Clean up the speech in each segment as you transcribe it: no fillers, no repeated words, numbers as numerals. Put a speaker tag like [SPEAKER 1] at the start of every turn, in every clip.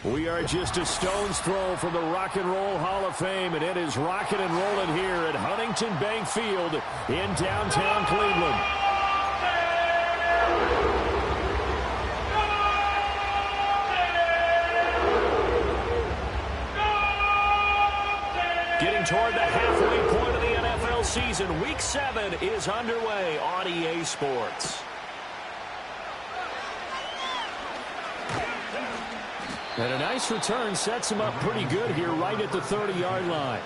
[SPEAKER 1] We are just a stone's throw from the Rock and Roll Hall of Fame, and it is rocking and rolling here at Huntington Bank Field in downtown Cleveland. Getting toward the halfway point of the NFL season, Week 7 is underway on EA Sports. And a nice return sets him up pretty good here right at the 30-yard line.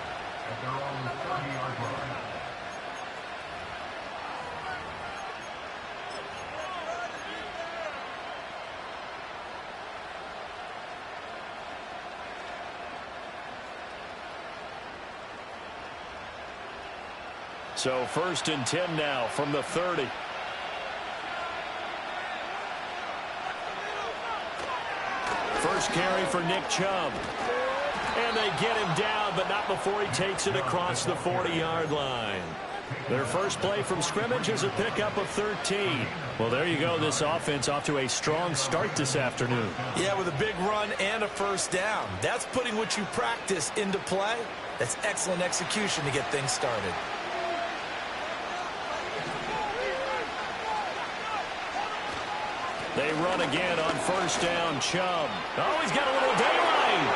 [SPEAKER 1] So 1st and 10 now from the 30. First carry for Nick Chubb. And they get him down, but not before he takes it across the 40-yard line. Their first play from scrimmage is a pickup of 13. Well, there you go. This offense off to a strong start this afternoon.
[SPEAKER 2] Yeah, with a big run and a first down. That's putting what you practice into play. That's excellent execution to get things started.
[SPEAKER 1] They run again on first down. Chubb. Oh, he's got a little daylight.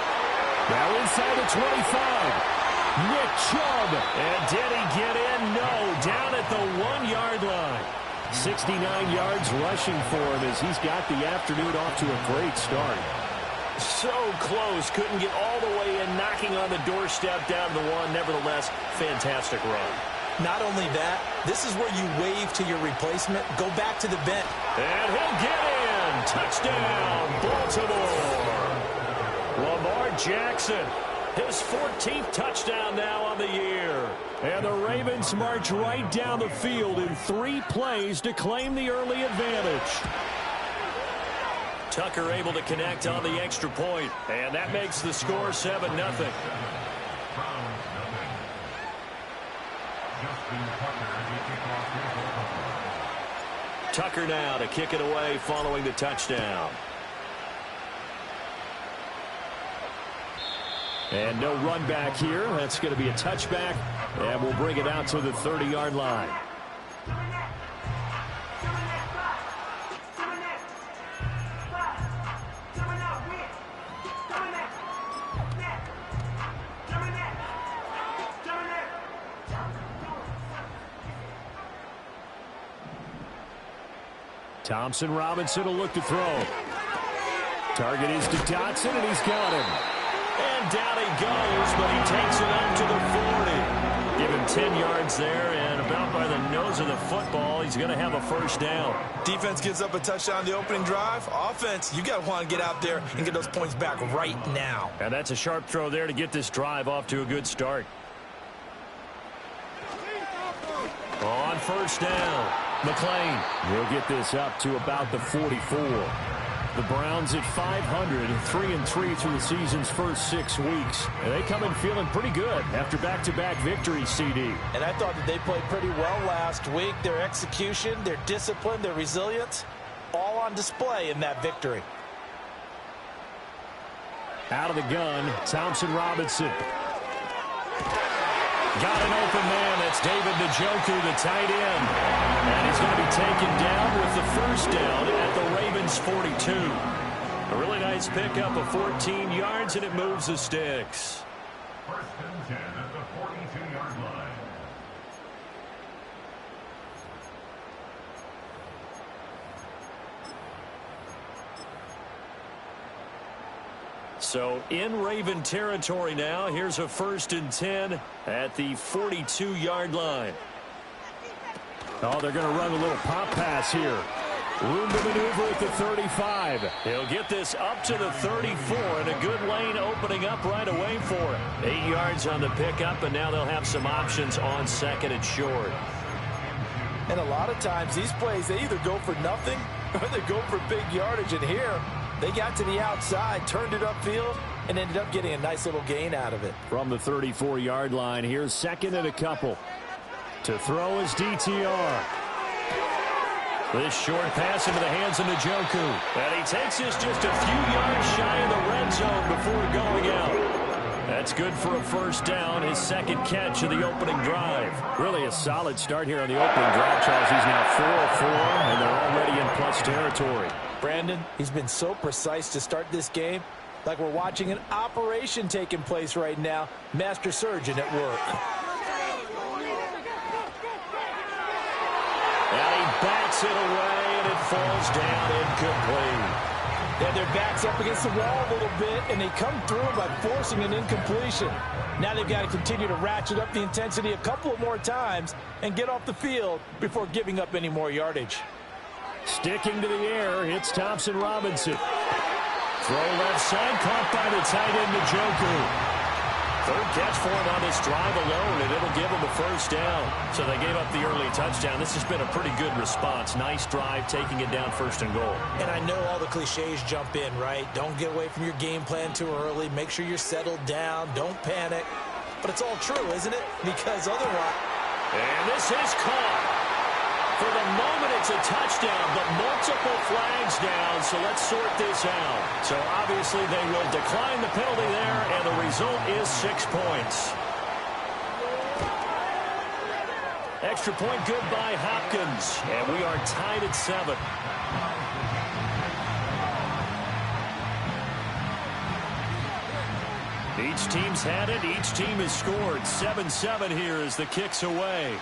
[SPEAKER 1] Now inside the 25. Nick Chubb. And did he get in? No. Down at the 1-yard line. 69 yards rushing for him as he's got the afternoon off to a great start. So close. Couldn't get all the way in. Knocking on the doorstep down to the 1. Nevertheless, fantastic run.
[SPEAKER 2] Not only that, this is where you wave to your replacement. Go back to the bench.
[SPEAKER 1] And he'll get in. Touchdown, Baltimore. Lamar Jackson, his 14th touchdown now on the year. And the Ravens march right down the field in 3 plays to claim the early advantage. Tucker able to connect on the extra point, and that makes the score 7-0. Tucker now to kick it away following the touchdown. And no run back here. That's going to be a touchback, and we'll bring it out to the 30-yard line. Thompson Robinson will look to throw. Target is to Dotson, and he's got him. And down he goes, but he takes it up to the 40. Give him 10 yards there, and about by the nose of the football, he's going to have a first down.
[SPEAKER 2] Defense gives up a touchdown the opening drive. Offense, you got to want to get out there and get those points back right now.
[SPEAKER 1] And that's a sharp throw there to get this drive off to a good start. On first down, McClain will get this up to about the 44. The Browns at 500, 3-3 through the season's first 6 weeks. And they come in feeling pretty good after back-to-back victories, CD.
[SPEAKER 2] And I thought that they played pretty well last week. Their execution, their discipline, their resilience, all on display in that victory.
[SPEAKER 1] Out of the gun, Thompson Robinson. Got an open man. That's David Njoku, the tight end. And he's going to be taken down with the first down at the Ravens 42. A really nice pickup of 14 yards, and it moves the sticks.
[SPEAKER 3] 1st and 10 at the 42-yard line.
[SPEAKER 1] So in Raven territory now. Here's a 1st and 10 at the 42-yard line. Oh, they're going to run a little pop pass here. Room to maneuver at the 35. He'll get this up to the 34, and a good lane opening up right away for him. 8 yards on the pickup, and now they'll have some options on 2nd and short.
[SPEAKER 2] And a lot of times these plays, they either go for nothing or they go for big yardage. And here, they got to the outside, turned it upfield, and ended up getting a nice little gain out of it.
[SPEAKER 1] From the 34-yard line, here's 2nd and a couple. To throw is DTR. This short pass into the hands of Njoku. And he takes this just a few yards shy of the red zone before going out. That's good for a first down, his second catch of the opening drive. Really a solid start here on the opening drive, Charles. He's now 4 of 4, and they're already in plus territory.
[SPEAKER 2] Brandon, he's been so precise to start this game, like we're watching an operation taking place right now. Master surgeon at work.
[SPEAKER 1] And he bats it away, and it falls down incomplete.
[SPEAKER 2] Yeah, their back's up against the wall a little bit, and they come through by forcing an incompletion. Now they've got to continue to ratchet up the intensity a couple of more times and get off the field before giving up any more yardage.
[SPEAKER 1] Sticking to the air, it's Thompson Robinson. Throw left side, caught by the tight end, Njoku. Third catch for him on this drive alone, and it'll give him a first down. So they gave up the early touchdown. This has been a pretty good response. Nice drive, taking it down 1st and goal.
[SPEAKER 2] And I know all the cliches jump in, right? Don't get away from your game plan too early. Make sure you're settled down. Don't panic. But it's all true, isn't it? Because otherwise...
[SPEAKER 1] And this is caught. For the moment, it's a touchdown, but multiple flags down, so let's sort this out. So obviously they will decline the penalty there, and the result is 6 points. Extra point good by Hopkins, and we are tied at 7. Each team's had it. Each team has scored. 7-7 here as the kick's away.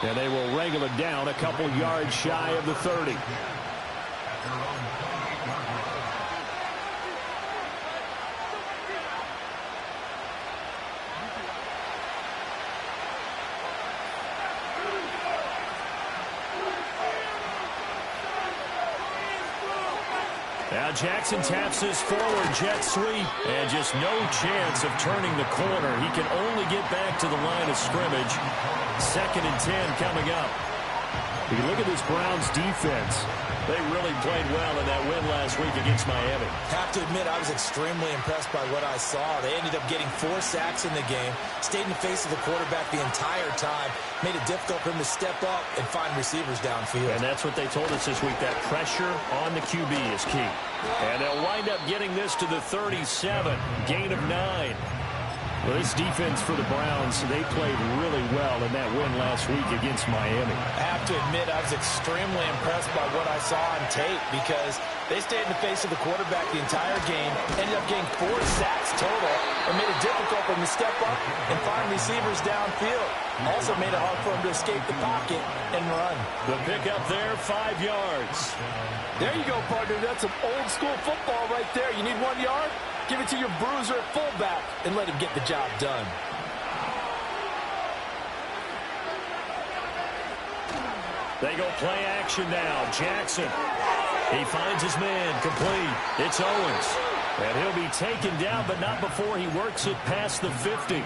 [SPEAKER 1] And they will wrangle it down a couple yards shy of the 30. Now Jackson taps this forward jet sweep, and just no chance of turning the corner. He can only get back to the line of scrimmage. 2nd and 10 coming up. You can look at this Browns defense. They really played well in that win last week against Miami.
[SPEAKER 2] Have to admit, I was extremely impressed by what I saw. They ended up getting 4 sacks in the game, stayed in the face of the quarterback the entire time, made it difficult for him to step up and find receivers downfield.
[SPEAKER 1] And that's what they told us this week, that pressure on the QB is key. And they'll wind up getting this to the 37, gain of 9. Well, this defense for the Browns, they played really well in that win last week against Miami.
[SPEAKER 2] I have to admit, I was extremely impressed by what I saw on tape because they stayed in the face of the quarterback the entire game, ended up getting 4 sacks total, and made it difficult for him to step up and find receivers downfield. Also made it hard for him to escape the pocket and run.
[SPEAKER 1] The pickup there, 5 yards.
[SPEAKER 2] There you go, partner. That's some old-school football right there. You need 1 yard? Give it to your bruiser at fullback and let him get the job done.
[SPEAKER 1] They go play action now. Jackson. He finds his man. Complete. It's Owens. And he'll be taken down, but not before he works it past the 50.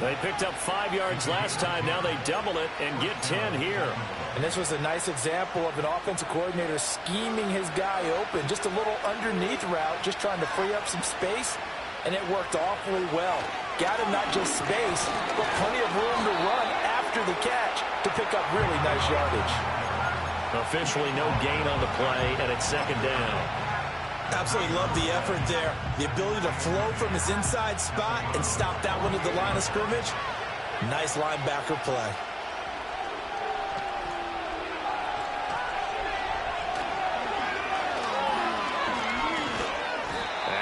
[SPEAKER 1] They picked up 5 yards last time. Now they double it and get 10 here.
[SPEAKER 2] And this was a nice example of an offensive coordinator scheming his guy open. Just a little underneath route, just trying to free up some space. And it worked awfully well. Got him not just space, but plenty of room to run after the catch to pick up really nice yardage.
[SPEAKER 1] Officially no gain on the play, and it's 2nd down.
[SPEAKER 2] Absolutely love the effort there. The ability to flow from his inside spot and stop that one at the line of scrimmage. Nice linebacker play.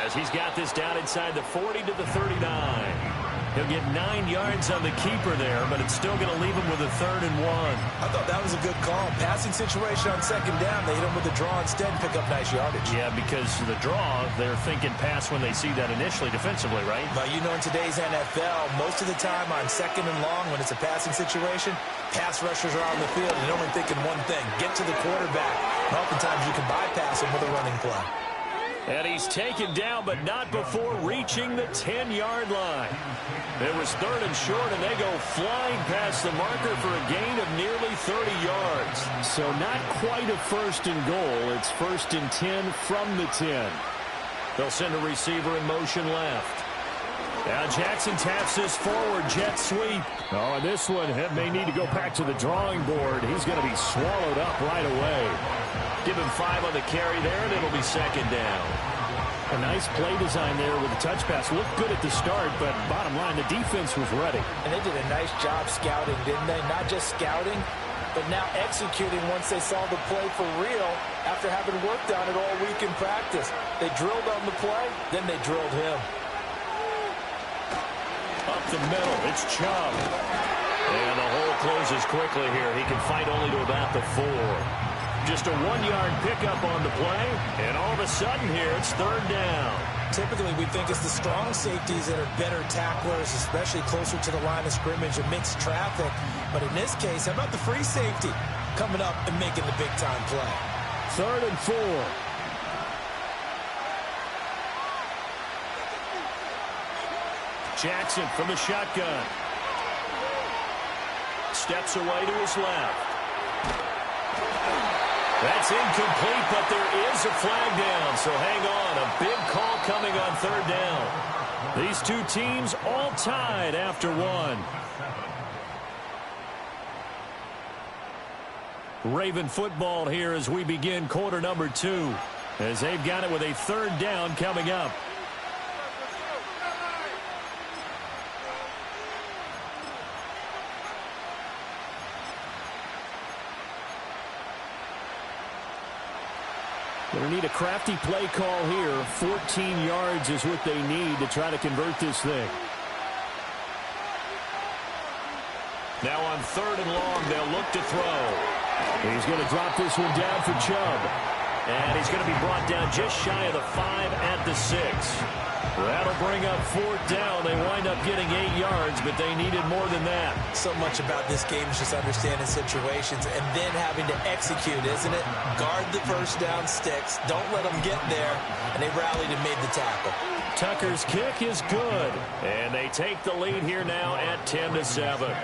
[SPEAKER 1] As he's got this down inside the 40 to the 39. He'll get 9 yards on the keeper there, but it's still going to leave him with a 3rd and 1.
[SPEAKER 2] I thought that was a good call. Passing situation on 2nd down. They hit him with the draw instead and pick up nice yardage.
[SPEAKER 1] Yeah, because the draw, they're thinking pass when they see that initially defensively, right?
[SPEAKER 2] But you know, in today's NFL, most of the time on 2nd and long, when it's a passing situation, pass rushers are on the field and only thinking one thing, get to the quarterback. And oftentimes you can bypass him with a running play.
[SPEAKER 1] And he's taken down, but not before reaching the 10-yard line. It was 3rd and short, and they go flying past the marker for a gain of nearly 30 yards. So not quite a 1st and goal. It's 1st and 10 from the 10. They'll send a receiver in motion left. Now Jackson taps this forward jet sweep. Oh, and this one may need to go back to the drawing board. He's going to be swallowed up right away. Give him 5 on the carry there, and it'll be second down. A nice play design there with the touch pass. Looked good at the start, but bottom line, the defense was ready.
[SPEAKER 2] And they did a nice job scouting, didn't they? Not just scouting, but now executing once they saw the play for real after having worked on it all week in practice. They drilled on the play, then they drilled him.
[SPEAKER 1] Up the middle, it's Chubb. And the hole closes quickly here. He can fight only to about the 4. Just a 1-yard pickup on the play, and all of a sudden here, it's third down.
[SPEAKER 2] Typically, we think it's the strong safeties that are better tacklers, especially closer to the line of scrimmage amidst traffic. But in this case, how about the free safety coming up and making the big-time play?
[SPEAKER 1] 3rd and 4. Jackson from the shotgun. Steps away to his left. That's incomplete, but there is a flag down, so hang on. A big call coming on 3rd down. These two teams all tied after 1. Raven football here as we begin quarter number 2, as they've got it with a 3rd down coming up. Going to need a crafty play call here. 14 yards is what they need to try to convert this thing. Now on 3rd and long, they'll look to throw. He's going to drop this one down for Chubb. And he's going to be brought down just shy of the 5 at the 6. That'll bring up 4th down. They wind up getting 8 yards, but they needed more than that.
[SPEAKER 2] So much about this game is just understanding situations and then having to execute, isn't it? Guard the first down sticks. Don't let them get there. And they rallied and made the tackle.
[SPEAKER 1] Tucker's kick is good. And they take the lead here now at 10-7.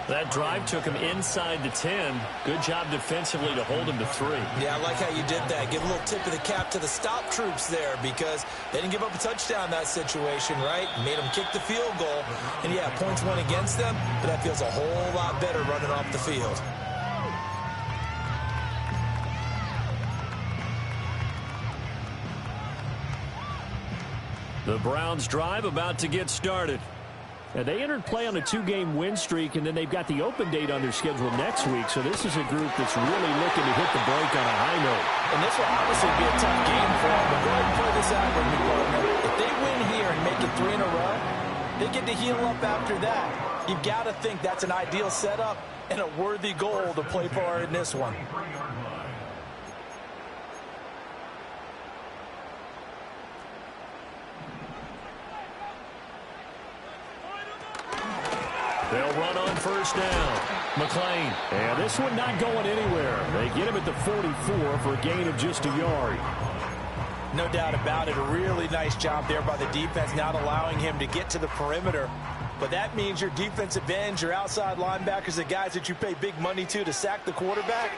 [SPEAKER 1] That drive took him inside the 10. Good job defensively to hold him to 3.
[SPEAKER 2] Yeah, I like how you did that. Give a little tip of the cap to the stop troops there because they didn't give up a touchdown in that situation, right? Made them kick the field goal. And, yeah, points went against them, but that feels a whole lot better running off the field.
[SPEAKER 1] The Browns drive about to get started. And they entered play on a 2-game win streak, and then they've got the open date on their schedule next week. So this is a group that's really looking to hit the break on a high note.
[SPEAKER 2] And this will obviously be a tough game for them. But go ahead and play this out with me, partner. If they win here and make it 3 in a row, they get to heal up after that. You've got to think that's an ideal setup and a worthy goal to play for in this one.
[SPEAKER 1] They'll run on 1st down. McLean. And this one not going anywhere. They get him at the 44 for a gain of just a yard.
[SPEAKER 2] No doubt about it. A really nice job there by the defense, not allowing him to get to the perimeter. But that means your defensive ends, your outside linebackers, the guys that you pay big money to sack the quarterback,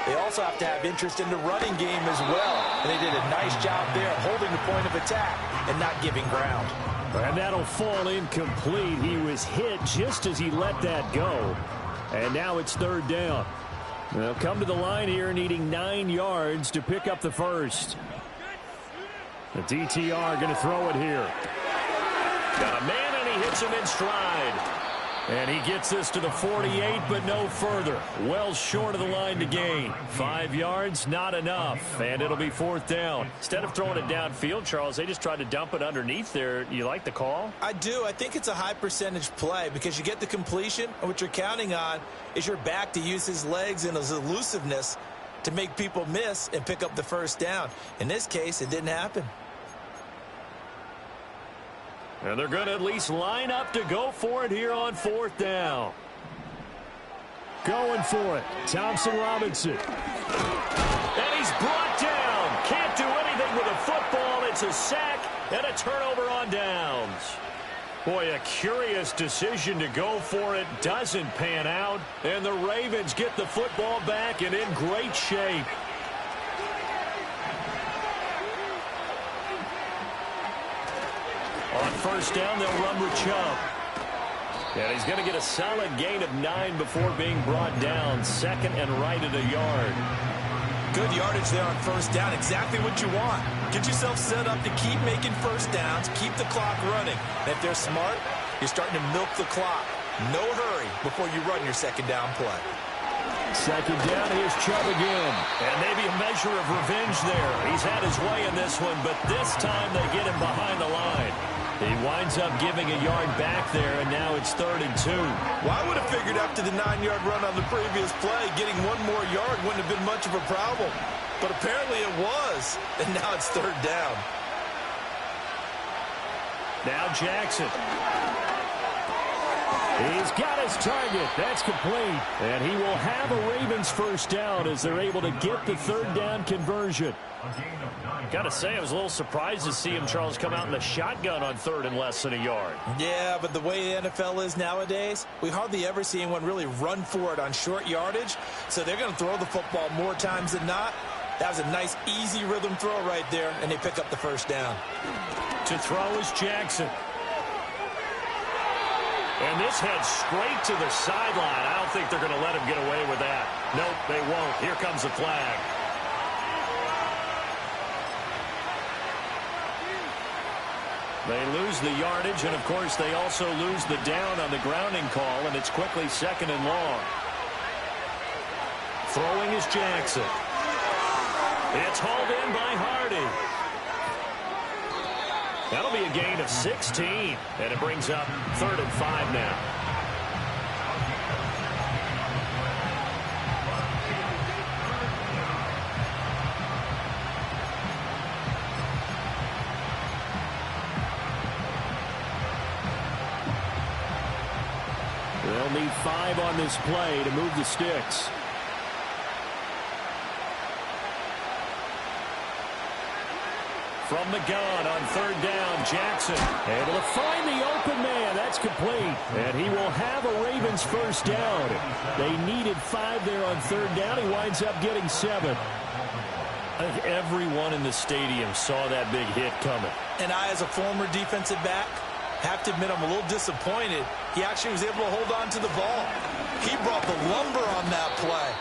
[SPEAKER 2] they also have to have interest in the running game as well. And they did a nice job there of holding the point of attack and not giving ground.
[SPEAKER 1] And that'll fall incomplete. He was hit just as he let that go. And now it's 3rd down. They'll come to the line here needing 9 yards to pick up the first. The DTR going to throw it here. Got a man and he hits him in stride. And he gets this to the 48, but no further. Well short of the line to gain. 5 yards, not enough. And it'll be 4th down. Instead of throwing it downfield, Charles, they just tried to dump it underneath there. You like the call?
[SPEAKER 2] I do. I think it's a high percentage play because you get the completion, and what you're counting on is your back to use his legs and his elusiveness to make people miss and pick up the first down. In this case, it didn't happen.
[SPEAKER 1] And they're going to at least line up to go for it here on 4th down. Going for it. Thompson Robinson. And he's brought down. Can't do anything with a football. It's a sack and a turnover on downs. Boy, a curious decision to go for it. Doesn't pan out. And the Ravens get the football back and in great shape. On 1st down, they'll run with Chubb. And he's going to get a solid gain of 9 before being brought down. 2nd and right at a yard.
[SPEAKER 2] Good yardage there on first down. Exactly what you want. Get yourself set up to keep making first downs, keep the clock running. And if they're smart, you're starting to milk the clock. No hurry before you run your second down play.
[SPEAKER 1] Second down, here's Chubb again. And maybe a measure of revenge there. He's had his way in this one, but this time they get him behind the line. He winds up giving a yard back there, and now it's 3rd and 2.
[SPEAKER 2] Well, I would have figured after the 9-yard run on the previous play, getting one more yard wouldn't have been much of a problem. But apparently it was, and now it's 3rd down.
[SPEAKER 1] Now Jackson. He's got his target. That's complete. And he will have a Ravens first down as they're able to get the 3rd down conversion. Got to say, I was a little surprised to see him, Charles, come out in the shotgun on 3rd and less than a yard.
[SPEAKER 2] Yeah, but the way the NFL is nowadays, we hardly ever see anyone really run for it on short yardage. So they're going to throw the football more times than not. That was a nice, easy rhythm throw right there, and they pick up the first down.
[SPEAKER 1] To throw is Jackson. And this heads straight to the sideline. I don't think they're going to let him get away with that. Nope, they won't. Here comes the flag. They lose the yardage, and, of course, they also lose the down on the grounding call, and it's quickly 2nd and long. Throwing is Jackson. It's hauled in by Hardy. That'll be a gain of 16, and it brings up 3rd and 5 now. They'll need 5 on this play to move the sticks. From the gun on 3rd down, Jackson able to find the open man. That's complete. And he will have a Ravens first down. They needed 5 there on 3rd down. He winds up getting 7. I think everyone in the stadium saw that big hit coming.
[SPEAKER 2] And I, as a former defensive back, have to admit I'm a little disappointed. He actually was able to hold on to the ball. He brought the lumber on that play.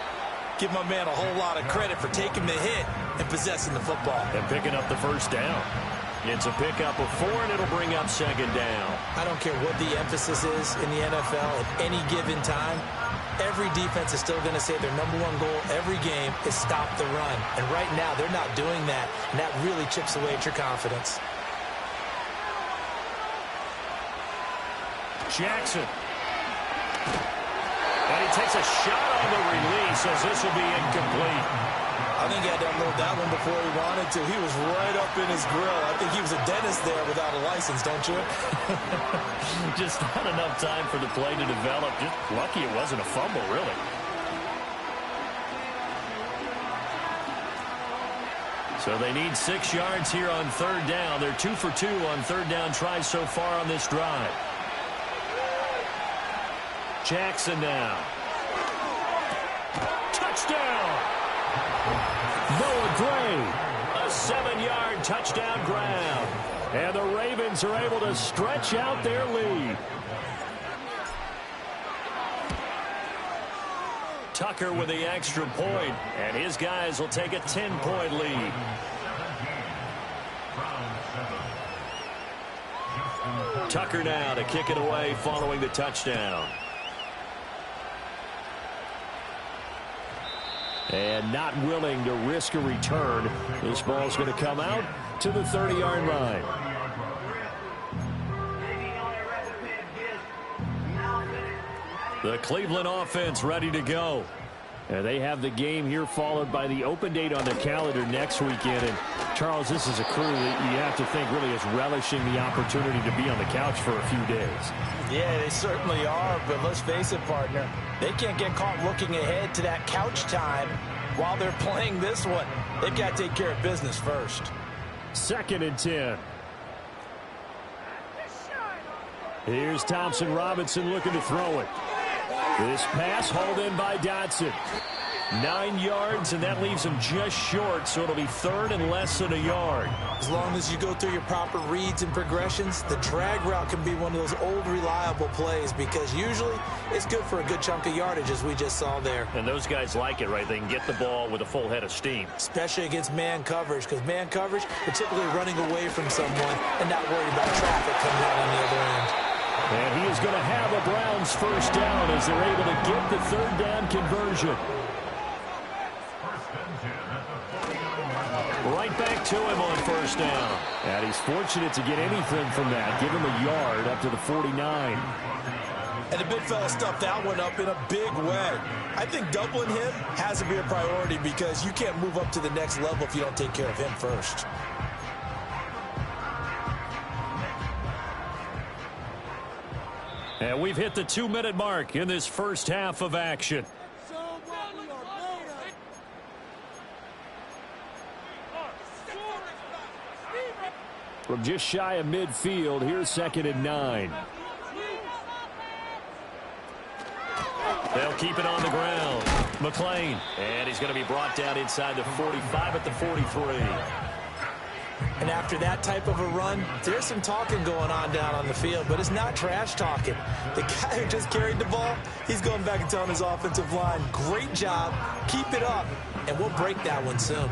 [SPEAKER 2] Give my man a whole lot of credit for taking the hit and possessing the football.
[SPEAKER 1] And picking up the first down. It's a pickup of 4, and it'll bring up 2nd down.
[SPEAKER 2] I don't care what the emphasis is in the NFL at any given time. Every defense is still going to say their #1 goal every game is stop the run. And right now, they're not doing that, and that really chips away at your confidence.
[SPEAKER 1] Jackson. And he takes a shot on the release as this will be incomplete.
[SPEAKER 2] I think he had to unload that one before he wanted to. He was right up in his grill. I think he was a dentist there without a license, don't you?
[SPEAKER 1] Just not enough time for the play to develop. Just lucky it wasn't a fumble, really. So they need 6 yards here on 3rd down. They're 2 for 2 on 3rd down tries so far on this drive. Jackson now. Touchdown! Noah Gray. A 7-yard touchdown grab. And the Ravens are able to stretch out their lead. Tucker with the extra point, and his guys will take a 10-point lead. Tucker now to kick it away following the touchdown. And not willing to risk a return. This ball's going to come out to the 30-yard line. The Cleveland offense ready to go. And they have the game here followed by the open date on their calendar next weekend. And, Charles, this is a crew that you have to think really is relishing the opportunity to be on the couch for a few days.
[SPEAKER 2] Yeah, they certainly are, but let's face it, partner. They can't get caught looking ahead to that couch time while they're playing this one. They've got to take care of business first.
[SPEAKER 1] 2nd and 10. Here's Thompson Robinson looking to throw it. This pass hauled in by Dotson. 9 yards, and that leaves him just short, so it'll be third and less than a yard.
[SPEAKER 2] As long as you go through your proper reads and progressions, the drag route can be one of those old reliable plays because usually it's good for a good chunk of yardage, as we just saw there.
[SPEAKER 1] And those guys like it, right? They can get the ball with a full head of steam.
[SPEAKER 2] Especially against man coverage, because man coverage, they're typically running away from someone and not worried about traffic coming out on the other end.
[SPEAKER 1] And he is going to have a Browns first down as they're able to get the third down conversion. Right back to him on first down. And he's fortunate to get anything from that. Give him a yard up to the 49.
[SPEAKER 2] And the big fella stuffed that one up in a big way. I think doubling him has to be a priority because you can't move up to the next level if you don't take care of him first.
[SPEAKER 1] And we've hit the 2-minute mark in this first half of action. From just shy of midfield, here's 2nd and 9. They'll keep it on the ground. McLean, and he's going to be brought down inside the 45 at the 43.
[SPEAKER 2] And after that type of a run, there's some talking going on down on the field, but it's not trash talking. The guy who just carried the ball, he's going back and telling his offensive line, great job, keep it up, and we'll break that one soon.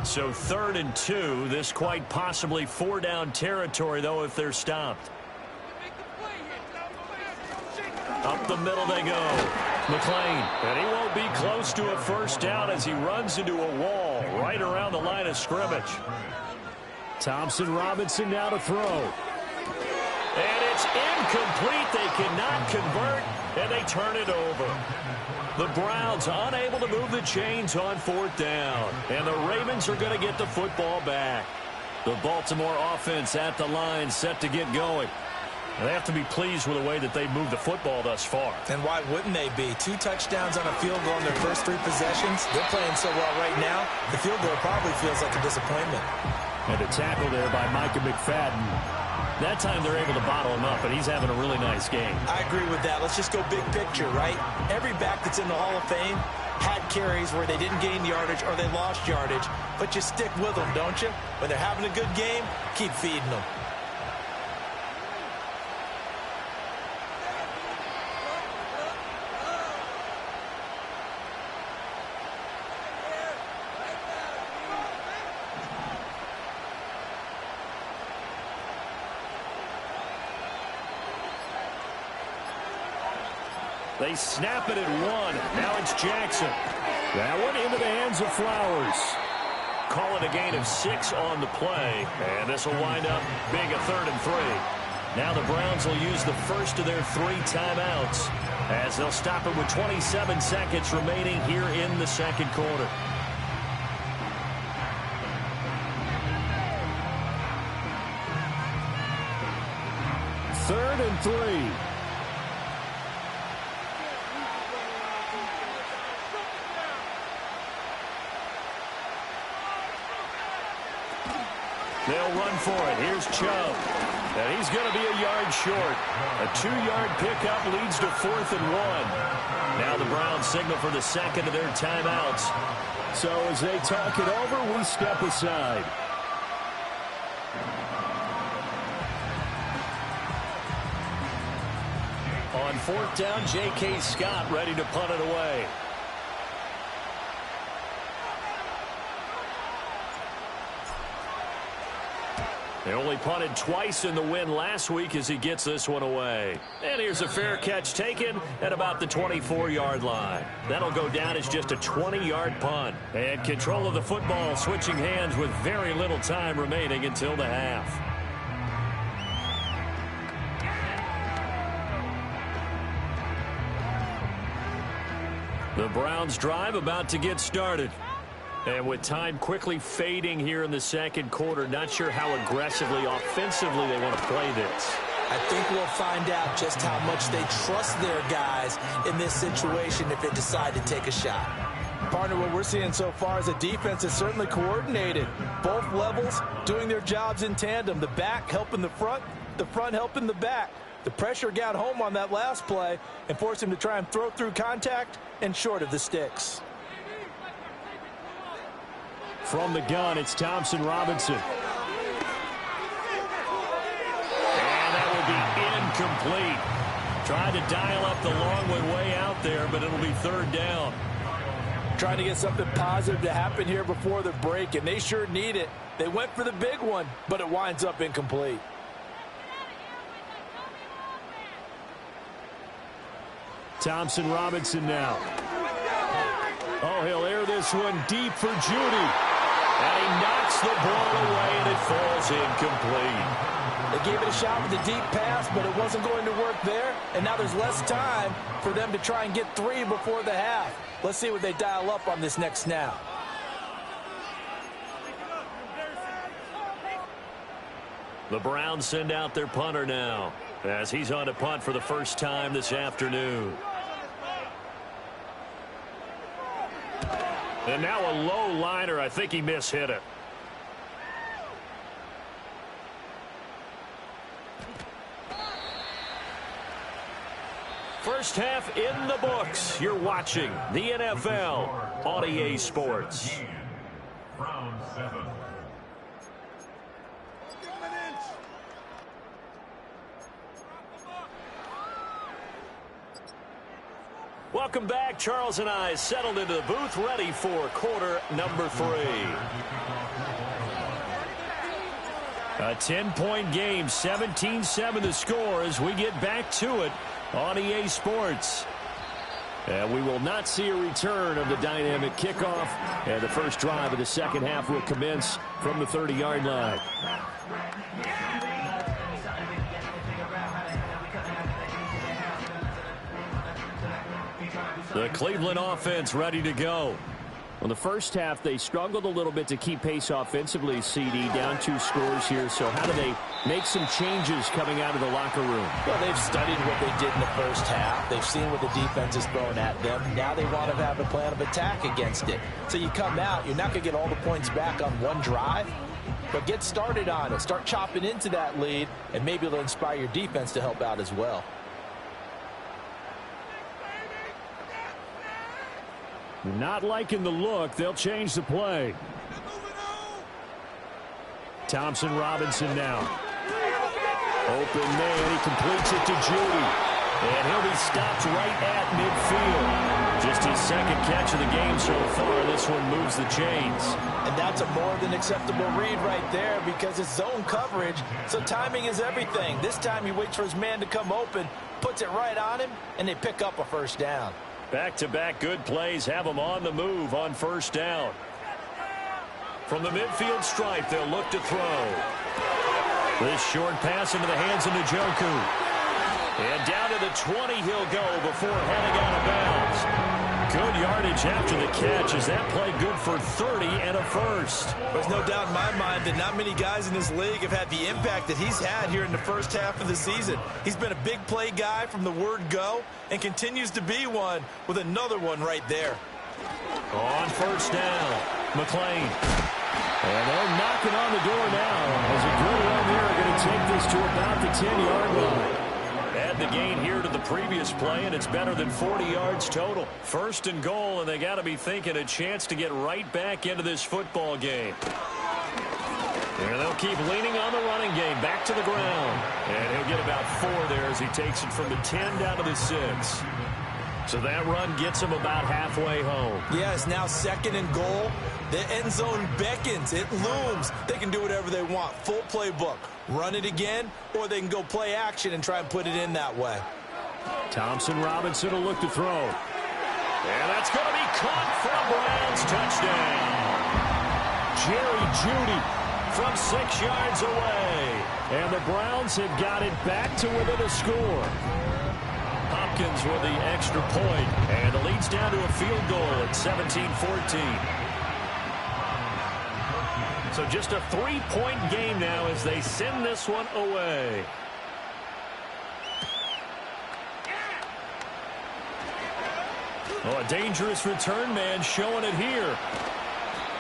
[SPEAKER 1] So 3rd and 2, this quite possibly 4-down territory, though, if they're stopped. Up the middle they go. McLean, and he won't be close to a first down as he runs into a wall right around the line of scrimmage. Thompson Robinson now to throw. And it's incomplete. They cannot convert, and they turn it over. The Browns unable to move the chains on 4th down. And the Ravens are going to get the football back. The Baltimore offense at the line set to get going. And they have to be pleased with the way that they moved the football thus far.
[SPEAKER 2] And why wouldn't they be? 2 touchdowns on a field goal in their first 3 possessions. They're playing so well right now, the field goal probably feels like a disappointment.
[SPEAKER 1] And a tackle there by Micah McFadden. That time they're able to bottle him up, and he's having a really nice game.
[SPEAKER 2] I agree with that. Let's just go big picture, right? Every back that's in the Hall of Fame had carries where they didn't gain yardage or they lost yardage, but you stick with them, don't you? When they're having a good game, keep feeding them.
[SPEAKER 1] They snap it at 1. Now it's Jackson. That one into the hands of Flowers. Call it a gain of 6 on the play. And this will wind up being a 3rd and 3. Now the Browns will use the first of their 3 timeouts as they'll stop it with 27 seconds remaining here in the second quarter. Third and 3. They'll run for it. Here's Chubb. And he's going to be a yard short. A 2-yard pickup leads to 4th and 1. Now the Browns signal for the second of their timeouts. So as they talk it over, we step aside. On 4th down, J.K. Scott ready to punt it away. They only punted twice in the win last week as he gets this one away. And here's a fair catch taken at about the 24-yard line. That'll go down as just a 20-yard punt. And control of the football switching hands with very little time remaining until the half. The Browns drive about to get started. And with time quickly fading here in the second quarter, not sure how aggressively, offensively they want to play this.
[SPEAKER 2] I think we'll find out just how much they trust their guys in this situation if they decide to take a shot. Partner, what we're seeing so far is a defense that's certainly coordinated. Both levels doing their jobs in tandem. The back helping the front helping the back. The pressure got home on that last play and forced him to try and throw through contact and short of the sticks.
[SPEAKER 1] From the gun, it's Thompson Robinson. And that will be incomplete. Tried to dial up the long way out there, but it'll be third down.
[SPEAKER 2] Trying to get something positive to happen here before the break, and they sure need it. They went for the big one, but it winds up incomplete.
[SPEAKER 1] Thompson Robinson now. Oh, he'll air this one deep for Judy. And he knocks the ball away, and it falls incomplete.
[SPEAKER 2] They gave it a shot with a deep pass, but it wasn't going to work there. And now there's less time for them to try and get 3 before the half. Let's see what they dial up on this next snap.
[SPEAKER 1] The Browns send out their punter now, as he's on to punt for the first time this afternoon. And now a low liner. I think he mishit it. First half in the books. You're watching the NFL on EA Sports.
[SPEAKER 3] Round 7.
[SPEAKER 1] Welcome back. Charles and I settled into the booth, ready for quarter number 3. A 10-point game, 17-7 the score as we get back to it on EA Sports. And we will not see a return of the dynamic kickoff. And the first drive of the second half will commence from the 30-yard line. The Cleveland offense ready to go. Well, the first half, they struggled a little bit to keep pace offensively, CD, down 2 scores here. So how do they make some changes coming out of the locker room?
[SPEAKER 2] Well, they've studied what they did in the first half. They've seen what the defense is throwing at them. Now they want to have a plan of attack against it. So you come out, you're not going to get all the points back on one drive, but get started on it. Start chopping into that lead, and maybe it'll inspire your defense to help out as well.
[SPEAKER 1] Not liking the look. They'll change the play. Thompson Robinson now. Open man. He completes it to Judy. And he'll be stopped right at midfield. Just his second catch of the game so far. This one moves the chains.
[SPEAKER 2] And that's a more than acceptable read right there because it's zone coverage, so timing is everything. This time he waits for his man to come open, puts it right on him, and they pick up a first down.
[SPEAKER 1] Back-to-back good plays have them on the move on first down. From the midfield stripe, they'll look to throw. This short pass into the hands of Njoku. And down to the 20 he'll go before heading out of bounds. Good yardage after the catch as that play good for 30 and a first.
[SPEAKER 2] There's no doubt in my mind that not many guys in this league have had the impact that he's had here in the first half of the season. He's been a big play guy from the word go and continues to be one with another one right there.
[SPEAKER 1] On first down, McLean. And they're knocking on the door now as a good run here are going to take this to about the 10-yard line. Add the gain here to the previous play, and it's better than 40 yards total. First and goal, and they got to be thinking a chance to get right back into this football game. And they'll keep leaning on the running game back to the ground. And he'll get about 4 there as he takes it from the 10 down to the 6. So that run gets him about halfway home.
[SPEAKER 2] Yeah, it's now second and goal. The end zone beckons. It looms. They can do whatever they want. Full playbook. Run it again, or they can go play action and try and put it in that way.
[SPEAKER 1] Thompson Robinson will look to throw. And that's going to be caught for a Browns touchdown. Jerry Judy from 6 yards away. And the Browns have got it back to within a score. Hopkins with the extra point, and the lead's down to a field goal at 17-14. So just a 3-point game now as they send this one away. Oh, a dangerous return man showing it here.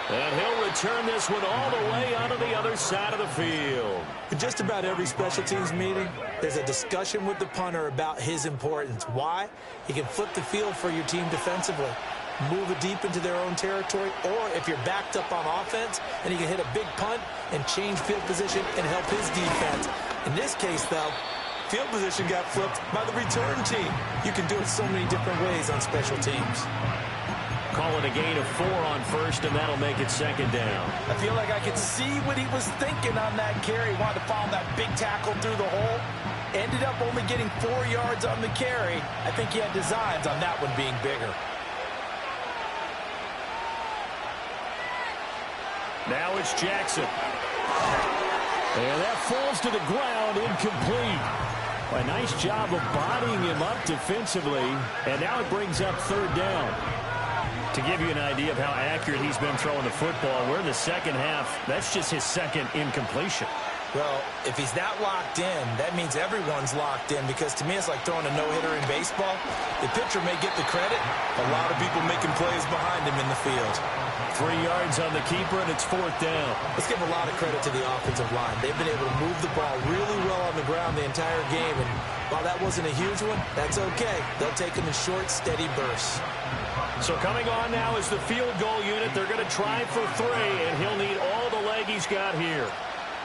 [SPEAKER 1] And he'll return this one all the way onto the other side of the field.
[SPEAKER 2] In just about every special teams meeting, there's a discussion with the punter about his importance. Why? He can flip the field for your team defensively. move it deep into their own territory, or if you're backed up on offense, then he can hit a big punt and change field position and help his defense. In this case, though, field position got flipped by the return team. You can do it so many different ways on special teams.
[SPEAKER 1] Call it a gain of 4 on first, and that'll make it second down.
[SPEAKER 2] I feel like I could see what he was thinking on that carry. Wanted to follow that big tackle through the hole. Ended up only getting 4 yards on the carry. I think he had designs on that one being bigger.
[SPEAKER 1] Now it's Jackson. And that falls to the ground, incomplete. A nice job of bodying him up defensively, and now it brings up third down. To give you an idea of how accurate he's been throwing the football, we're in the second half. That's just his second incompletion.
[SPEAKER 2] Well, if he's not locked in, that means everyone's locked in, because to me it's like throwing a no-hitter in baseball. The pitcher may get the credit. A lot of people making plays behind him in the field.
[SPEAKER 1] 3 yards on the keeper, and it's fourth down.
[SPEAKER 2] Let's give a lot of credit to the offensive line. They've been able to move the ball really well on the ground the entire game, and while that wasn't a huge one, that's okay. They'll take them in short, steady bursts.
[SPEAKER 1] So coming on now is the field goal unit. They're going to try for 3, and he'll need all the leg he's got here.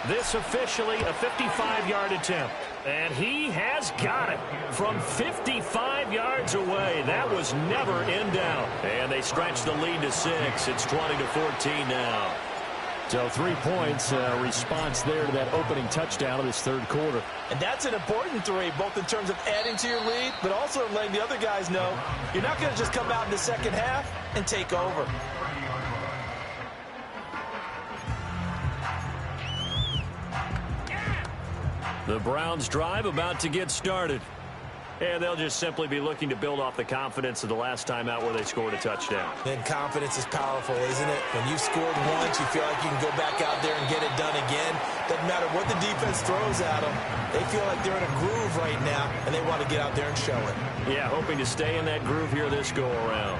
[SPEAKER 1] This officially a 55-yard attempt. And he has got it from 55 yards away. That was never in doubt. And they stretch the lead to 6. It's 20-14 now. So 3 points, response there to that opening touchdown of this third quarter.
[SPEAKER 2] And that's an important 3, both in terms of adding to your lead, but also letting the other guys know you're not going to just come out in the second half and take over.
[SPEAKER 1] The Browns drive about to get started. And they'll just simply be looking to build off the confidence of the last time out where they scored a touchdown.
[SPEAKER 2] And confidence is powerful, isn't it? When you've scored once, you feel like you can go back out there and get it done again. Doesn't matter what the defense throws at them. They feel like they're in a groove right now, and they want to get out there and show it.
[SPEAKER 1] Yeah, hoping to stay in that groove here this go-around.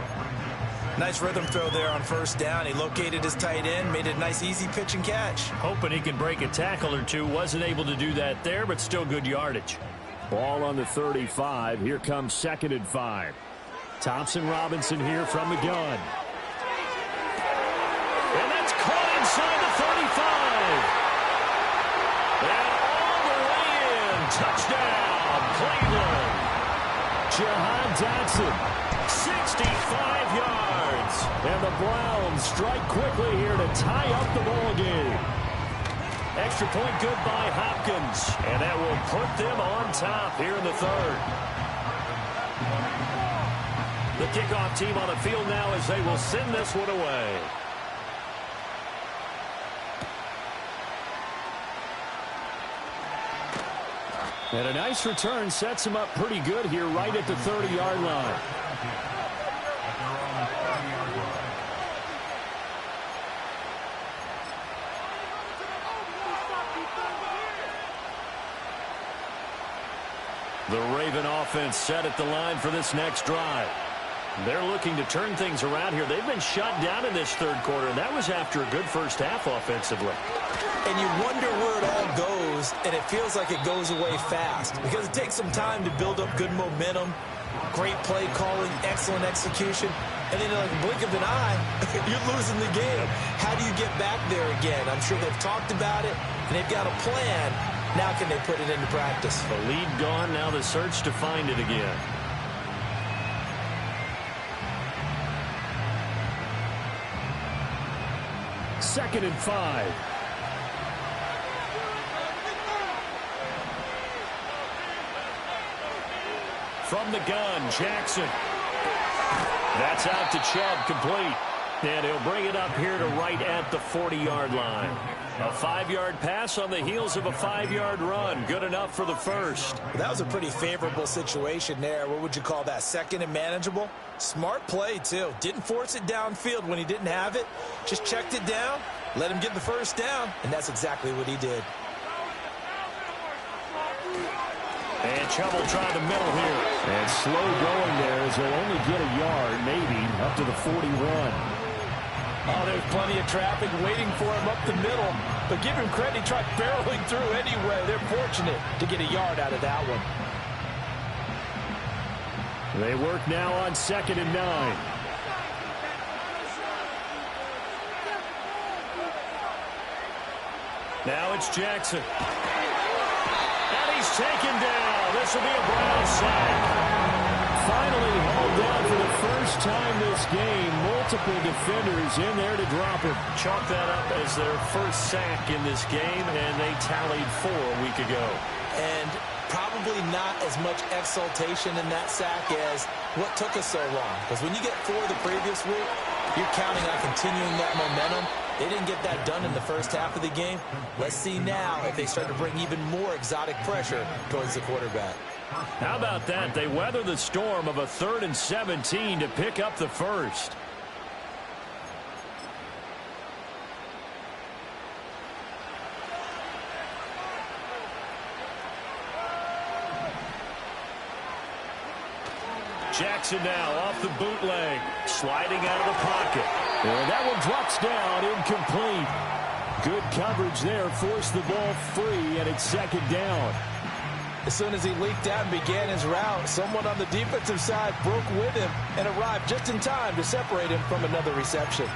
[SPEAKER 2] Nice rhythm throw there on first down. He located his tight end, made it a nice easy pitch and catch.
[SPEAKER 1] Hoping he can break a tackle or two. Wasn't able to do that there, but still good yardage. Ball on the 35. Here comes 2nd and 5. Thompson Robinson here from the gun. And that's caught inside the 35. And all the way in. Touchdown, Cleveland. Jahan Dotson, 65 yards. And the Browns strike quickly here to tie up the ball game. Extra point good by Hopkins. And that will put them on top here in the third. The kickoff team on the field now as they will send this one away. And a nice return sets him up pretty good here right at the 30-yard line. The Raven offense set at the line for this next drive. They're looking to turn things around here. They've been shut down in this third quarter, and that was after a good first half offensively.
[SPEAKER 2] And you wonder where it all goes, and it feels like it goes away fast because it takes some time to build up good momentum, great play calling, excellent execution, and then like a blink of an eye, you're losing the game. How do you get back there again? I'm sure they've talked about it, and they've got a plan. Now can they put it into practice?
[SPEAKER 1] The lead gone, now the search to find it again. Second and 5. From the gun, Jackson. That's out to Chubb, complete. And he'll bring it up here to right at the 40-yard line. A 5-yard pass on the heels of a 5-yard run. Good enough for the first.
[SPEAKER 2] That was a pretty favorable situation there. What would you call that? Second and manageable? Smart play, too. Didn't force it downfield when he didn't have it. Just checked it down, let him get the first down, and that's exactly what he did.
[SPEAKER 1] And Chubb will try the middle here. And slow going there as he'll only get a yard, maybe, up to the 41.
[SPEAKER 2] Oh, there's plenty of traffic waiting for him up the middle. But give him credit, he tried barreling through anyway. They're fortunate to get a yard out of that one.
[SPEAKER 1] They work now on 2nd and 9. Now it's Jackson. And he's taken down. This will be a Brown sack. Finally hauled down for the first time this game. Multiple defenders in there to drop him. Chalk that up as their first sack in this game, and they tallied 4 a week ago.
[SPEAKER 2] And probably not as much exultation in that sack as what took us so long. Because when you get 4 the previous week, you're counting on continuing that momentum. They didn't get that done in the first half of the game. Let's see now if they start to bring even more exotic pressure towards the quarterback.
[SPEAKER 1] How about that? They weather the storm of a 3rd and 17 to pick up the first. Jackson now off the bootleg, sliding out of the pocket. And that one drops down, incomplete. Good coverage there, forced the ball free, and it's 2nd down.
[SPEAKER 2] As soon as he leaked out and began his route, someone on the defensive side broke with him and arrived just in time to separate him from another reception.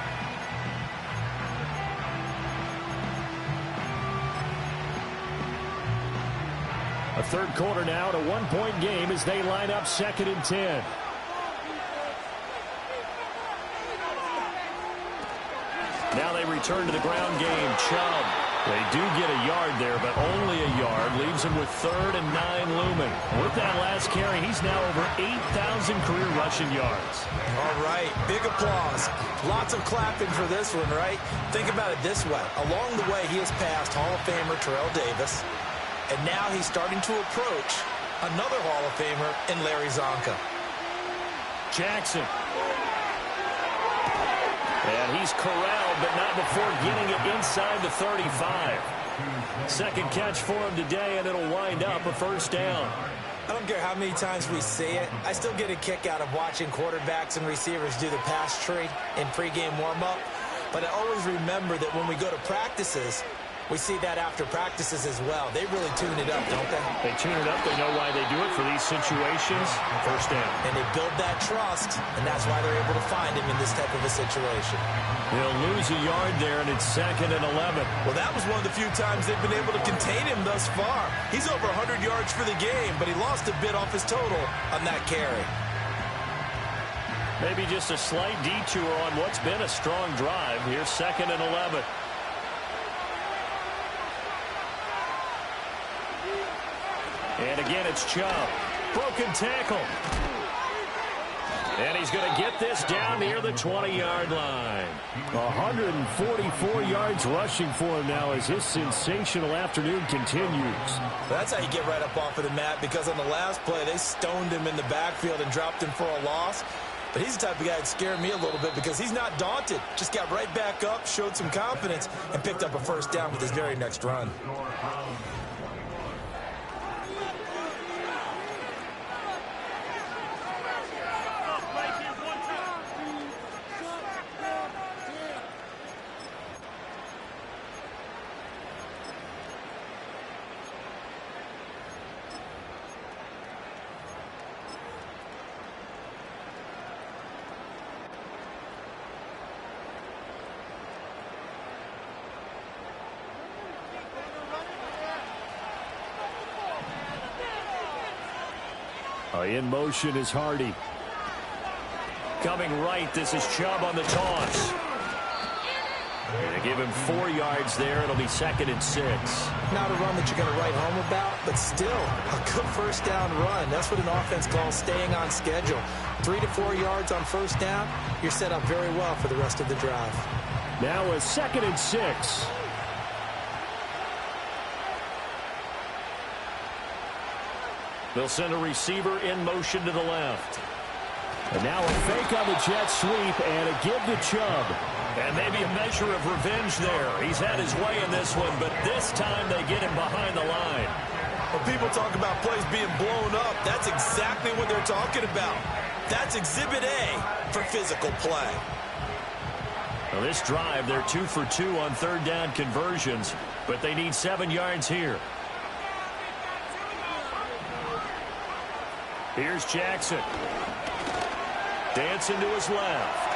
[SPEAKER 1] A 3rd quarter now, and a 1-point game as they line up 2nd and 10. Now they return to the ground game. Chubb. They do get a yard there, but only a yard. Leaves him with 3rd and 9 looming. With that last carry, he's now over 8,000 career rushing yards.
[SPEAKER 2] All right, big applause. Lots of clapping for this one, right? Think about it this way. Along the way, he has passed Hall of Famer Terrell Davis, and now he's starting to approach another Hall of Famer in Larry Zonka.
[SPEAKER 1] Jackson. And he's corralled, but not before getting it inside the 35. 2nd catch for him today, and it'll wind up a 1st down.
[SPEAKER 2] I don't care how many times we see it. I still get a kick out of watching quarterbacks and receivers do the pass tree in pregame warm-up. But I always remember that when we go to practices, we see that after practices as well. They really tune it up, don't they?
[SPEAKER 1] They tune it up. They know why they do it for these situations. 1st down.
[SPEAKER 2] And they build that trust, and that's why they're able to find him in this type of a situation.
[SPEAKER 1] They'll lose a yard there, and it's 2nd and 11.
[SPEAKER 2] Well, that was one of the few times they've been able to contain him thus far. He's over 100 yards for the game, but he lost a bit off his total on that carry.
[SPEAKER 1] Maybe just a slight detour on what's been a strong drive. Here's 2nd and 11. And again, it's Chubb. Broken tackle. And he's going to get this down near the 20-yard line. 144 yards rushing for him now as his sensational afternoon continues.
[SPEAKER 2] That's how you get right up off of the mat, because on the last play, they stoned him in the backfield and dropped him for a loss. But he's the type of guy that scared me a little bit because he's not daunted. Just got right back up, showed some confidence, and picked up a 1st down with his very next run.
[SPEAKER 1] In motion is Hardy. Coming right, this is Chubb on the toss. They give him 4 yards there. It'll be 2nd and 6.
[SPEAKER 2] Not a run that you're going to write home about, but still a good 1st down run. That's what an offense calls staying on schedule. 3 to 4 yards on 1st down, you're set up very well for the rest of the drive.
[SPEAKER 1] Now a 2nd and 6. They'll send a receiver in motion to the left. And now a fake on the jet sweep and a give to Chubb. And maybe a measure of revenge there. He's had his way in this one, but this time they get him behind the line.
[SPEAKER 2] When people talk about plays being blown up, that's exactly what they're talking about. That's Exhibit A for physical play.
[SPEAKER 1] Well, this drive, they're 2 for 2 on 3rd down conversions, but they need 7 yards here. Here's Jackson. Dancing to his left.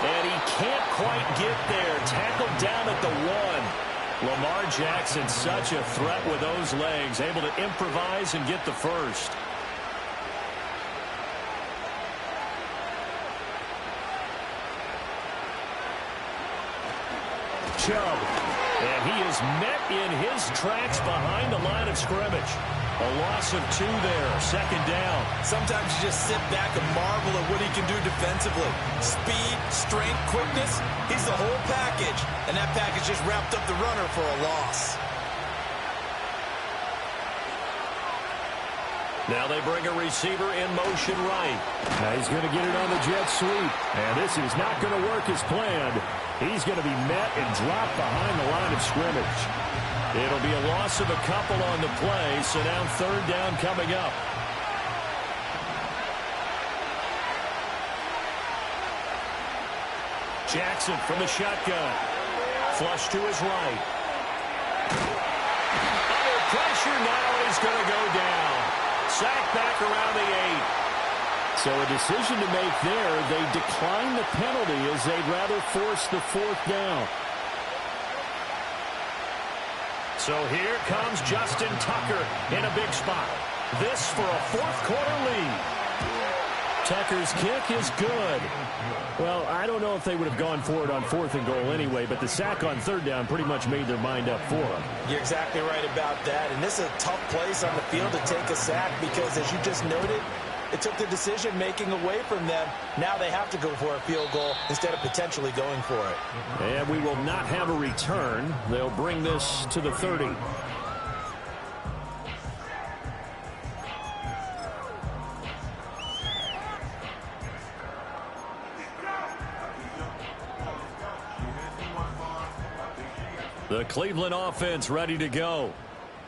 [SPEAKER 1] And he can't quite get there. Tackled down at the 1. Lamar Jackson, such a threat with those legs, able to improvise and get the first. Chubb, and he is met in his tracks behind the line of scrimmage. A loss of 2 there, second down.
[SPEAKER 2] Sometimes you just sit back and marvel at what he can do defensively. Speed, strength, quickness, he's the whole package. And that package just wrapped up the runner for a loss.
[SPEAKER 1] Now they bring a receiver in motion right. Now he's going to get it on the jet sweep. And this is not going to work as planned. He's going to be met and dropped behind the line of scrimmage. It'll be a loss of a couple on the play, so now third down coming up. Jackson from the shotgun. Flush to his right. Under pressure now, he's going to go down. Sack back around the 8. So a decision to make there. They decline the penalty as they'd rather force the 4th down. So here comes Justin Tucker in a big spot. This for a 4th quarter lead. Tucker's kick is good. Well, I don't know if they would have gone for it on 4th and goal anyway, but the sack on 3rd down pretty much made their mind up for them.
[SPEAKER 2] You're exactly right about that. And this is a tough place on the field to take a sack because, as you just noted, it took the decision-making away from them. Now they have to go for a field goal instead of potentially going for it.
[SPEAKER 1] And we will not have a return. They'll bring this to the 30. The Cleveland offense ready to go.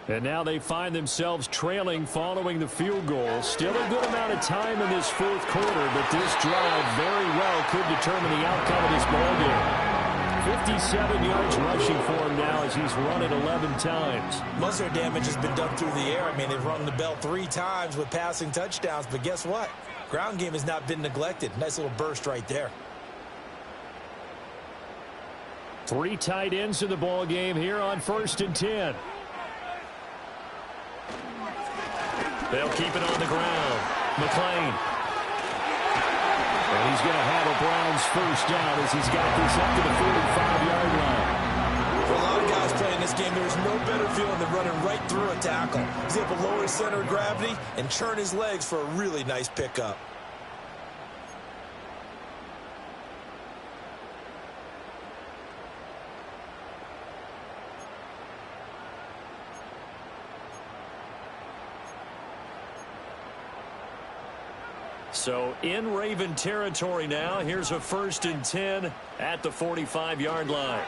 [SPEAKER 1] And now they find themselves trailing following the field goal. Still a good amount of time in this 4th quarter, but this drive very well could determine the outcome of this ballgame. 57 yards rushing for him now as he's run it 11 times.
[SPEAKER 2] Most of their damage has been done through the air. I mean, they've rung the bell 3 times with passing touchdowns, but guess what? Ground game has not been neglected. Nice little burst right there.
[SPEAKER 1] 3 tight ends in the ballgame here on 1st and 10. They'll keep it on the ground. McLean. And he's going to have a Browns first down as he's got this up to the 45-yard line.
[SPEAKER 2] For a lot of guys playing this game, there's no better feeling than running right through a tackle. He's able to lower his center of gravity and churn his legs for a really nice pickup.
[SPEAKER 1] So in Raven territory now. Here's a 1st and 10 at the 45-yard line.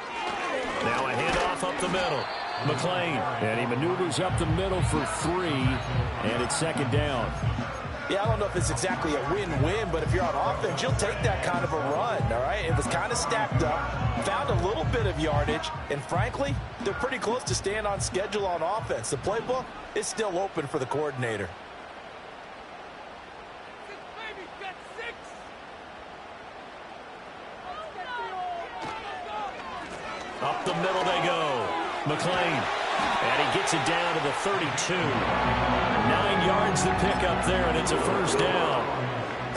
[SPEAKER 1] Now a handoff up the middle. McLean. And he maneuvers up the middle for 3. And it's 2nd down.
[SPEAKER 2] Yeah, I don't know if it's exactly a win-win, but if you're on offense, you'll take that kind of a run, all right? It was kind of stacked up, found a little bit of yardage, and frankly, they're pretty close to staying on schedule on offense. The playbook is still open for the coordinator.
[SPEAKER 1] Up the middle they go. McLean. And he gets it down to the 32. 9 yards to pick up there, and it's a first down.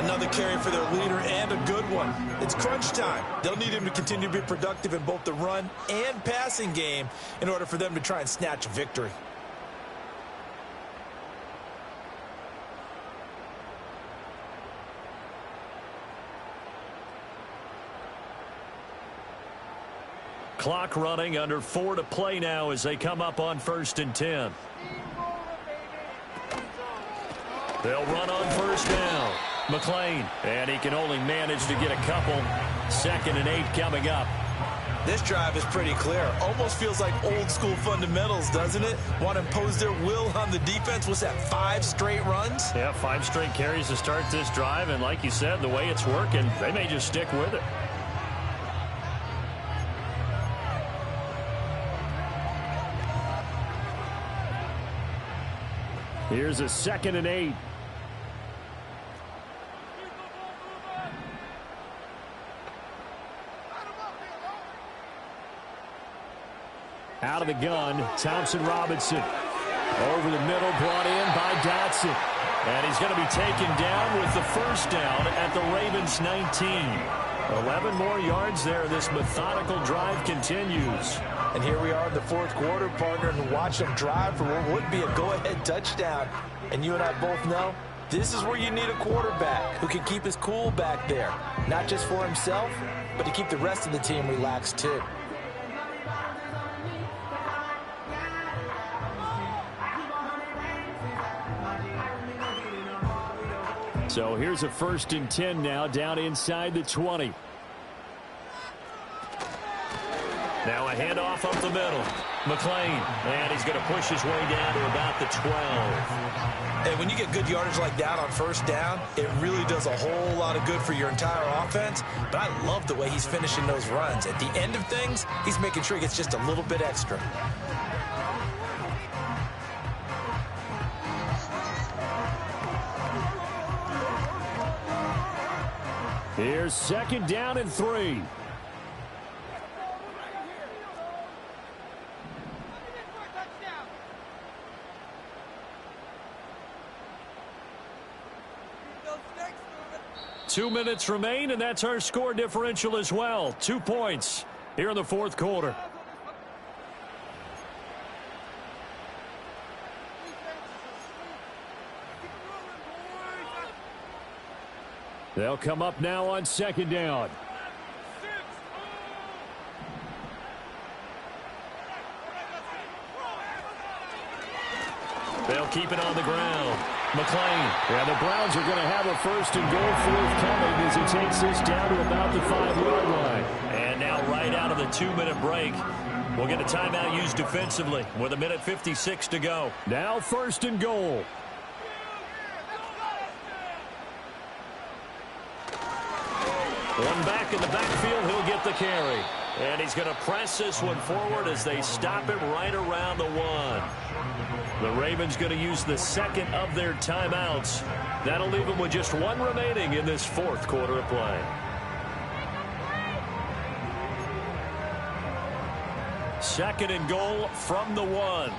[SPEAKER 2] Another carry for their leader, and a good one. It's crunch time. They'll need him to continue to be productive in both the run and passing game in order for them to try and snatch a victory.
[SPEAKER 1] Clock running, under 4 to play now as they come up on 1st and 10. They'll run on first down. McLean, and he can only manage to get a couple. 2nd and 8 coming up.
[SPEAKER 2] This drive is pretty clear. Almost feels like old school fundamentals, doesn't it? Want to impose their will on the defense. What's that, 5 straight runs?
[SPEAKER 1] Yeah, 5 straight carries to start this drive, and like you said, the way it's working, they may just stick with it. Here's a 2nd and 8. Out of the gun, Thompson Robinson. Over the middle, brought in by Dotson. And he's going to be taken down with the first down at the Ravens' 19. 11 more yards there. This methodical drive continues.
[SPEAKER 2] And here we are in the fourth quarter, partner, and watch them drive for what would be a go-ahead touchdown. And you and I both know this is where you need a quarterback who can keep his cool back there. Not just for himself, but to keep the rest of the team relaxed too.
[SPEAKER 1] So here's a 1st and 10 now, down inside the 20. Now a handoff up the middle. McLean, and he's going to push his way down to about the 12.
[SPEAKER 2] And when you get good yardage like that on first down, it really does a whole lot of good for your entire offense. But I love the way he's finishing those runs. At the end of things, he's making sure he gets just a little bit extra.
[SPEAKER 1] Here's 2nd down and 3. Two minutes remain, and that's our score differential as well. 2 points here in the fourth quarter. They'll come up now on 2nd down. They'll keep it on the ground. McLean. Yeah, the Browns are going to have a 1st and goal forthcoming as he takes this down to about the 5-yard line. And now right out of the 2-minute break, we'll get a timeout used defensively with 1:56 to go. Now 1st and goal. One back in the backfield, he'll get the carry. And he's going to press this one forward as they stop it right around the 1. The Ravens going to use the 2nd of their timeouts. That'll leave them with just 1 remaining in this fourth quarter of play. Second and goal from the 1.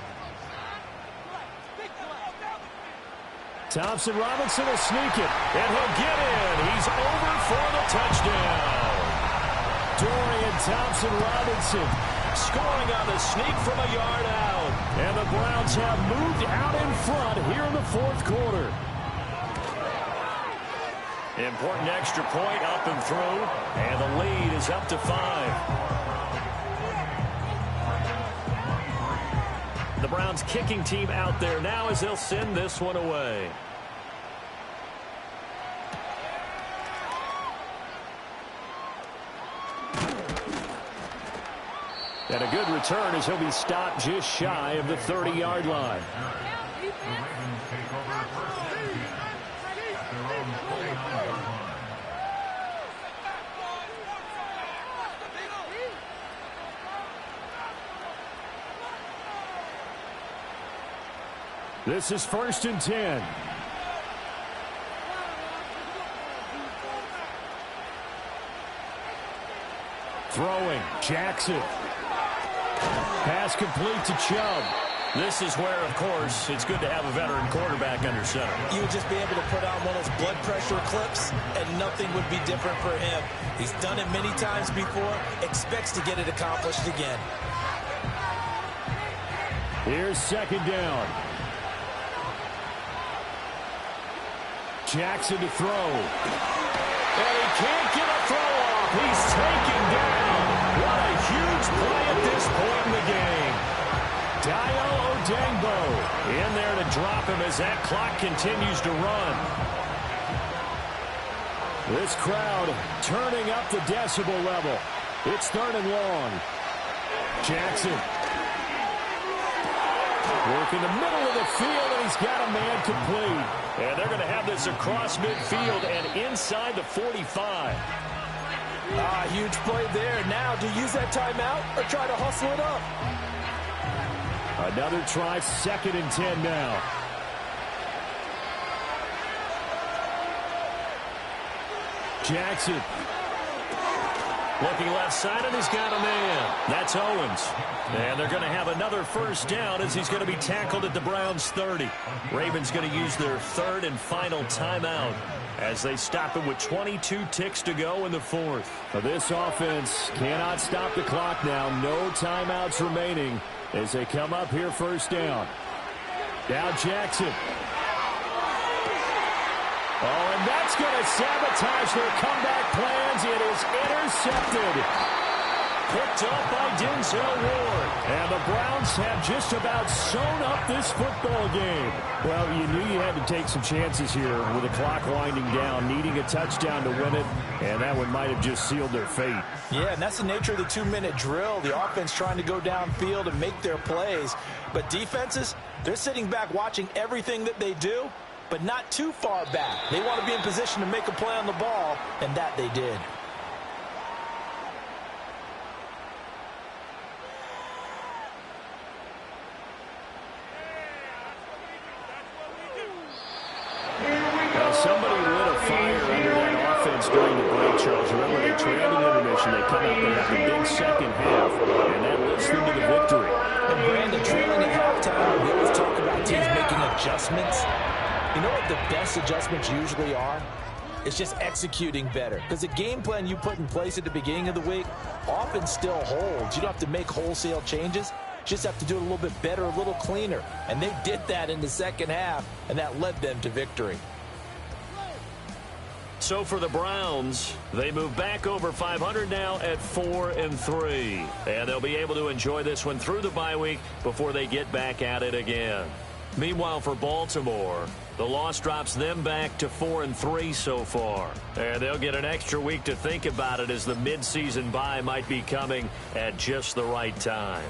[SPEAKER 1] Thompson Robinson will sneak it, and he'll get in. He's over for the touchdown. Dorian Thompson Robinson scoring on the sneak from a yard out. And the Browns have moved out in front here in the fourth quarter. Important extra point up and through, and the lead is up to 5. The Browns kicking team out there now as they'll send this one away. And a good return as he'll be stopped just shy of the 30-yard line.
[SPEAKER 3] The Ravens take over 1st and 10 at their own 49-yard line.
[SPEAKER 1] This is 1st and 10. Throwing, Jackson. Pass complete to Chubb. This is where, of course, it's good to have a veteran quarterback under center.
[SPEAKER 2] You would just be able to put on one of those blood pressure clips, and nothing would be different for him. He's done it many times before, expects to get it accomplished again.
[SPEAKER 1] Here's 2nd down. Jackson to throw. And he can't get a throw off. He's taken down. What a huge play at this point in the game. Dayo Odengbo in there to drop him as that clock continues to run. This crowd turning up the decibel level. It's 3rd and long. Jackson. Working the middle of the field, and he's got a man complete. And they're going to have this across midfield and inside the 45.
[SPEAKER 2] Huge play there. Now, do you use that timeout or try to hustle it up?
[SPEAKER 1] Another try, 2nd and 10 now. Jackson. Looking left side, and he's got a man. That's Owens. And they're going to have another first down as he's going to be tackled at the Browns' 30. Ravens going to use their third and final timeout as they stop it with 22 ticks to go in the fourth.
[SPEAKER 4] This offense cannot stop the clock now. No timeouts remaining as they come up here first down. Now Jackson. Oh, and that's going to sabotage their comeback plans. It is intercepted. Picked up by Denzel Ward. And the Browns have just about sewn up this football game. Well, you knew you had to take some chances here with the clock winding down, needing a touchdown to win it, and that one might have just sealed their fate.
[SPEAKER 2] Yeah, and that's the nature of the 2-minute drill. The offense trying to go downfield and make their plays. But defenses, they're sitting back watching everything that they do, but not too far back. They want to be in position to make a play on the ball, and that they did.
[SPEAKER 4] Somebody lit a fire under that offense during the break, Charles. Remember, they trailed in intermission. They come out, they have the big second half, and that lifts them to the victory.
[SPEAKER 2] And Brandon, trailing at halftime, we always talk about teams making adjustments. You know what the best adjustments usually are? It's just executing better. Because the game plan you put in place at the beginning of the week often still holds. You don't have to make wholesale changes. Just have to do it a little bit better, a little cleaner. And they did that in the second half, and that led them to victory.
[SPEAKER 1] So for the Browns, they move back over 500 now at 4-3. And they'll be able to enjoy this one through the bye week before they get back at it again. Meanwhile, for Baltimore, the loss drops them back to 4-3 so far. And they'll get an extra week to think about it as the midseason bye might be coming at just the right time.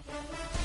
[SPEAKER 5] You